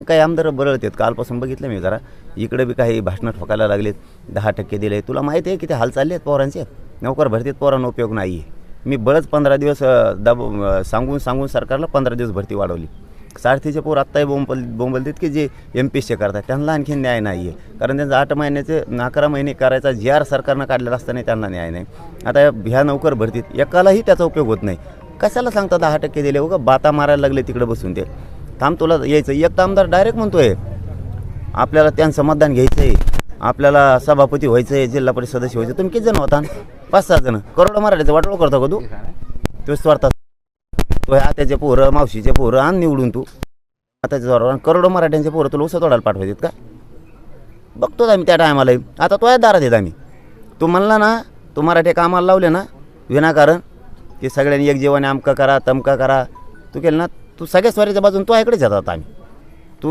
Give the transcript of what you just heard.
काही आमदार बरळत आहेत. कालपासून बघितलं मी जरा इकडे बी काही भाषणं ठोकायला लागलेत. 10% दिले. तुला माहिती आहे किती हाल चालले आहेत पोरांचे. नोकर भरतीत पोरांना उपयोग नाही आहे. मी बरंच 15 दिवस सांगून सरकारला 15 दिवस भरती वाढवली. सारथीचे पोर आत्ताही बोंबलतात की जे MPSC करतात त्यांना आणखी न्याय नाही आहे. कारण त्यांचं 8 महिन्याचे 11 महिने करायचा GR सरकारनं काढलेला असताना त्यांना न्याय नाही. आता ह्या नोकर भरतीत एकालाही त्याचा उपयोग होत नाही. कशाला सांगता 10% दिले उगा बाता मारायला लागले तिकडे बसून ते. थांब तुला यायचं. एक आमदार डायरेक्ट म्हणतोय आपल्याला त्यांचं मतदान घ्यायचं आहे, आपल्याला सभापती व्हायचं आहे, जिल्हा परिषद सदस्य व्हायचं. तुम्ही किती जण होता? 5-6 जण. करोड मराठीचं वाटोळ करतो का तू स्वार्थ तो आत्याचे पोरं मावशीचे पोरं आण निवडून तू आताच्या जोरावर करोडो मराठ्यांचे पोरं तुला उसं तोडायला पाठवायचे का? बघतोच आम्ही त्या टायमाला. आता तो दारात येत आम्ही. तू म्हणला ना तू मराठी कामाला लावले ना विनाकारण की सगळ्यांनी एक जीवाने अमका करा तमका करा तू केलं ना तू सगळ्या स्वारीच्या बाजून तो इकडेच येतात आम्ही.